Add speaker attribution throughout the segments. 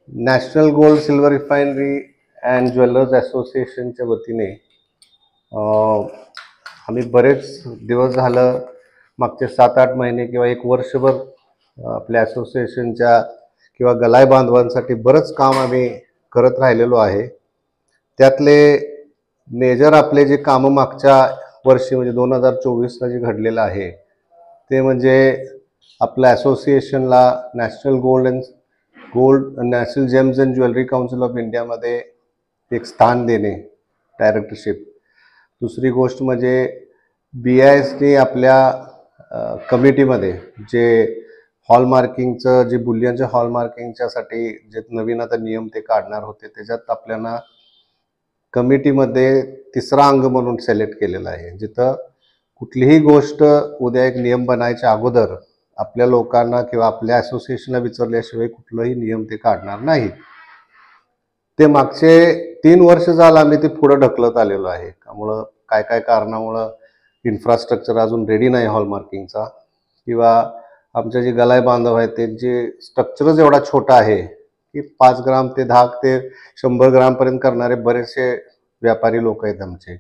Speaker 1: National gold silver refinery and jewellers असोसिएशनच्या वतीने आम्ही बरेच दिवस झालं मागचे 7-8 महिने किंवा एक वर्षभर आपल्या असोसिएशनच्या किंवा गलाय बांधवांसाठी बरंच काम आम्ही करत राहिलेलो आहे. त्यातले मेजर आपले जे कामं मागच्या वर्षी म्हणजे 2024ला जे घडलेलं आहे ते म्हणजे आपल्या असोसिएशनला national gems and jewellery council of इंडियामध्ये एक स्थान देणे, डायरेक्टरशिप. दुसरी गोष्ट म्हणजे BISने आपल्या कमिटीमध्ये जे हॉलमार्किंगचं जे बुलियनच्या हॉलमार्किंगच्यासाठी जे नवीन आता नियम ते काढणार होते त्याच्यात आपल्याला कमिटीमध्ये तिसरा अंग म्हणून सिलेक्ट केलेला आहे, जिथं कुठलीही गोष्ट उद्या एक नियम बनायच्या अगोदर आपल्या लोकांना किंवा आपल्या असोसिएशनला विचारल्याशिवाय कुठलाही नियम ते काढणार नाही. ते मागचे 3 वर्ष झालं आम्ही ते पुढे ढकलत आलेलो आहे. त्यामुळं काय कारणामुळं इन्फ्रास्ट्रक्चर अजून रेडी नाही हॉलमार्किंगचा, किंवा आमचे जे गलाय बांधव आहेत त्यांचे स्ट्रक्चरच एवढा छोटा आहे की 5 ग्राम ते 10 ते 100 ग्रामपर्यंत करणारे बरेचसे व्यापारी लोक आहेत आमचे.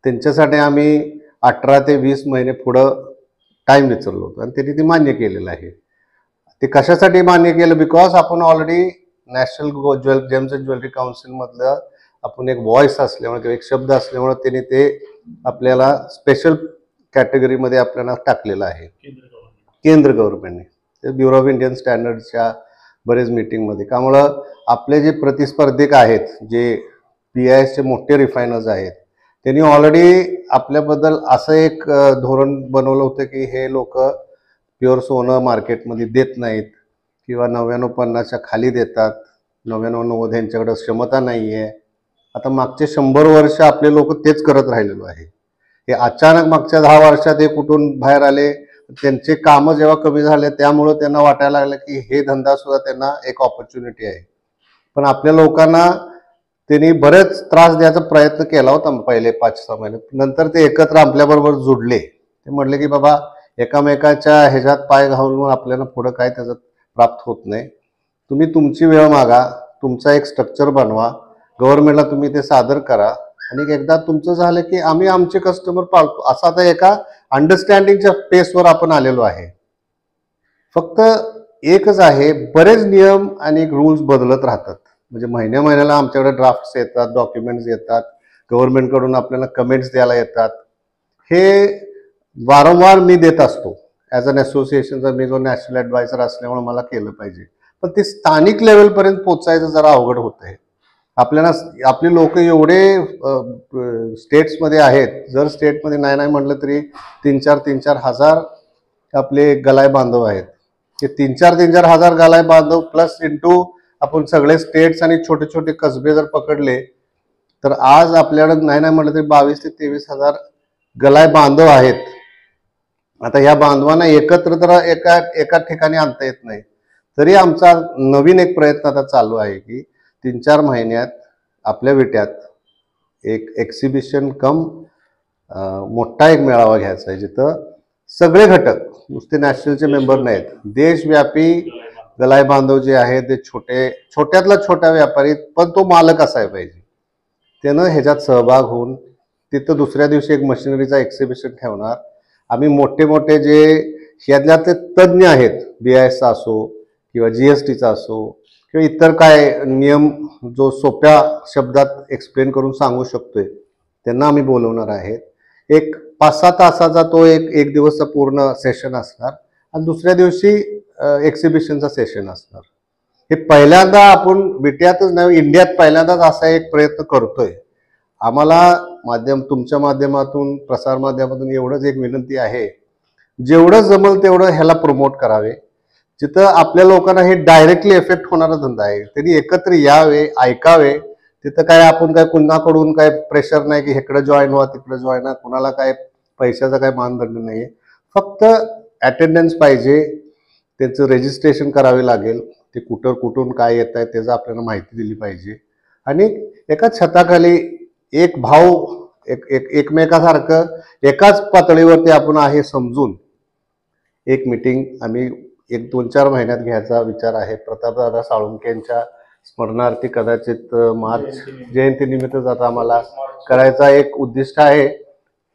Speaker 1: त्यांच्यासाठी आम्ही 18 ते 20 महिने पुढं टाईम विचारलो होतो आणि त्यांनी ते मान्य केलेलं आहे. ते कशासाठी मान्य केलं? बिकॉज आपण already national gems and jewellery काउन्सिलमधलं आपण एक व्हॉइस असल्यामुळे किंवा एक शब्द असल्यामुळे त्यांनी ते आपल्याला स्पेशल कॅटेगरीमध्ये आपल्याला टाकलेलं आहे केंद्र गव्हर्नमेंटने, ते ब्युरो ऑफ इंडियन स्टँडर्डच्या बरेच मीटिंगमध्ये. त्यामुळं आपले जे प्रतिस्पर्धिक आहेत, जे BISचे मोठे रिफायनर्स आहेत, त्यांनी ऑलरेडी आपल्याबद्दल असं एक धोरण बनवलं होतं की हे लोक प्युअर सोनं मार्केटमध्ये देत नाहीत किंवा 99-50च्या खाली देतात, 99-90 यांच्याकडे क्षमता नाही आहे. आता मागचे 100 वर्ष आपले लोक तेच करत राहिलेलो आहे. हे अचानक मागच्या 10 वर्षात हे कुठून बाहेर आले, त्यांचे कामं जेव्हा कमी झाले त्यामुळं त्यांना वाटायला लागलं की हे धंदा सुद्धा त्यांना एक ऑपॉर्च्युनिटी आहे. पण आपल्या लोकांना त्यांनी बरेच त्रास द्यायचा प्रयत्न केला होता पहिले 5-6 महिने. नंतर ते एकत्र आपल्याबरोबर जुडले. ते म्हटले की बाबा एकामेकाच्या ह्याच्यात पाय घालून आपल्याला पुढं काय त्याचं प्राप्त होत नाही. तुम्ही तुमची वेळ मागा, तुमचा एक स्ट्रक्चर बनवा, गव्हर्नमेंटला तुम्ही ते सादर करा आणि एकदा तुमचं झालं की आम्ही आमचे कस्टमर पाळतो. असं आता एका अंडरस्टँडिंगच्या पेसवर आपण आलेलो आहे. फक्त एकच आहे, बरेच नियम आणि रूल्स बदलत राहतात. म्हणजे महिन्याला आमच्याकडे ड्राफ्ट्स येतात, डॉक्युमेंट्स येतात, गव्हर्नमेंटकडून आपल्याला कमेंट्स द्यायला येतात. हे वारंवार मी देत असतो ॲज अन असोसिएशनचा. मी जो नॅशनल ॲडवायझर असल्यामुळे मला केलं पाहिजे, पण ते स्थानिक लेवलपर्यंत पोचायचं जरा अवघड होत आहे. आपल्याला आपली लोक एवढे स्टेट्समध्ये आहेत, जर स्टेटमध्ये नाही म्हटलं तरी 3-4 हजार आपले गलाय बांधव आहेत. हे 3-4 हजार गलाय बांधव प्लस इंटू आपण सगळे स्टेट्स आणि छोटे छोटे कसबे जर पकडले तर आज आपल्याकडे नाही म्हटलं तरी 22 ते 23 हजार गलाय बांधव आहेत. आता ह्या बांधवांना एकत्र तर एका ठिकाणी आणता येत नाही. तरी आमचा नवीन एक प्रयत्न आता चालू आहे की 3-4 महिन्यात आपल्या विट्यात एक एक्झिबिशन कम मोठा एक मेळावा घ्यायचा आहे, जिथं सगळे घटक, नुसते नॅशनलचे मेंबर नाहीत, देशव्यापी गलाय बांधव जे आहेत ते छोट्यातला छोटा व्यापारी, पण तो मालक असायला पाहिजे. त्यानं ह्याच्यात सहभाग होऊन तिथं दुसऱ्या दिवशी एक मशिनरीचा एक्झिबिशन ठेवणार. आम्ही मोठे जे ह्यातल्या ते तज्ज्ञ आहेत, BISचा असो किंवा GSTचा असो किंवा इतर काय नियम जो सोप्या शब्दात एक्सप्लेन करून सांगू शकतोय, त्यांना आम्ही बोलवणार आहेत. एक 5-6 तासाचा तो एक दिवसचा पूर्ण सेशन असणार आणि दुसऱ्या दिवशी एक्झिबिशनचा सेशन असणार. हे पहिल्यांदा आपण विट्यातच नाही, इंडियात पहिल्यांदाच असा एक प्रयत्न करतोय. आम्हाला तुमच्या माध्यमातून, प्रसार माध्यमातून एवढंच एक विनंती आहे, जेवढं जमल तेवढं ह्याला प्रमोट करावे. जिथं आपल्या लोकांना हे डायरेक्टली इफेक्ट होणारा धंदा आहे, त्यांनी एकत्र यावे, ऐकावे. तिथं काय आपण काय कुणाकडून काय प्रेशर नाही की इकडे जॉईन व्हा तिकडे जॉईन व्हा, कुणाला काय पैशाचा काय मानदंड नाही. फक्त अटेंडन्स पाहिजे, त्यांचं रजिस्ट्रेशन करावे लागेल, ते कुठून काय येत आहे त्याचं आपल्याला माहिती दिली पाहिजे आणि एका छताखाली एक भाव एकमेकासारखं एकाच पातळीवरती आपण आहे समजून एक मीटिंग आम्ही एक 2-4 महिन्यात घ्यायचा विचार आहे. प्रतापदादा साळुंखेंच्या स्मरणार्थी कदाचित मार्च जयंतीनिमित्त आता आम्हाला करायचा एक उद्दिष्ट आहे.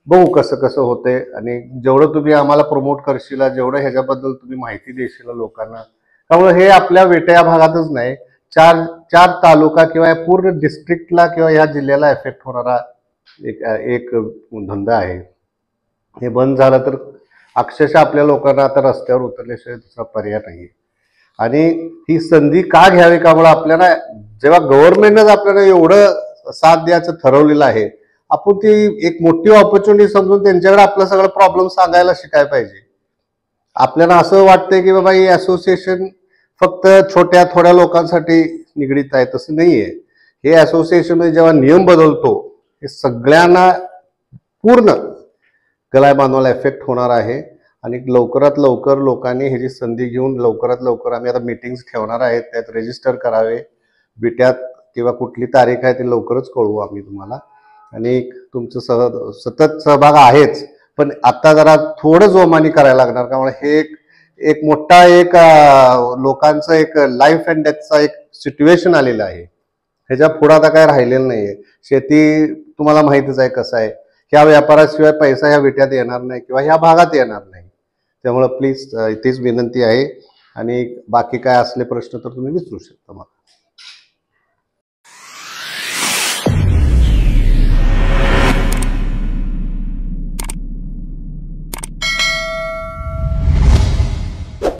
Speaker 1: बघू कसं कसं होते आणि जेवढं तुम्ही आम्हाला प्रमोट करशील, जेवढं ह्याच्याबद्दल तुम्ही माहिती देशील लोकांना, त्यामुळे हे आपल्या वेट्या भागातच नाही, चार चार तालुका किंवा पूर्ण डिस्ट्रिक्टला किंवा या जिल्ह्याला इफेक्ट होणारा एक एक धंदा आहे. हे बंद झालं तर अक्षरशः आपल्या लोकांना आता रस्त्यावर उतरल्याशिवाय दुसरा पर्याय नाही. आणि ही संधी का घ्यावी, का मला आपल्याला जेव्हा गव्हर्नमेंटच आपल्याला एवढं साथ द्यायचं ठरवलेलं आहे, आपण ती एक मोठी ऑपॉर्च्युनिटी समजून त्यांच्याकडे आपला सगळं प्रॉब्लेम सांगायला शिकायला पाहिजे. आपल्याला असं वाटतंय की बाबा ही असोसिएशन फक्त छोट्या थोड्या लोकांसाठी निगडीत आहे, तसं नाहीये. हे असोसिएशन मध्ये जेव्हा नियम बदलतो हे सगळ्यांना पूर्ण गळा बांधवायला इफेक्ट होणार आहे. आणि लवकरात लवकर लोकांनी ह्याची संधी घेऊन लवकरात लवकर आम्ही आता मीटिंग्स ठेवणार आहेत, त्यात रजिस्टर करावे. बिट्यात किंवा कुठली तारीख आहे ते लवकरच कळवू आम्ही तुम्हाला. आणि तुमचं सतत सहभाग आहेच, पण आता जरा थोडं जोमाने करायला लागणार, कारण हे एक मोठा एक लोकांचं एक लाईफ अँड डेथचा एक सिच्युएशन आलेलं आहे. ह्याच्या पुढे आता काय राहिलेलं नाहीये. शेती तुम्हाला माहितीच आहे कसं आहे, ह्या व्यापाराशिवाय पैसा ह्या विट्यात येणार नाही किंवा ह्या भागात येणार नाही. त्यामुळे प्लीज इथेच विनंती आहे. आणि बाकी काय असले प्रश्न तर तुम्ही विचारू शकता मला.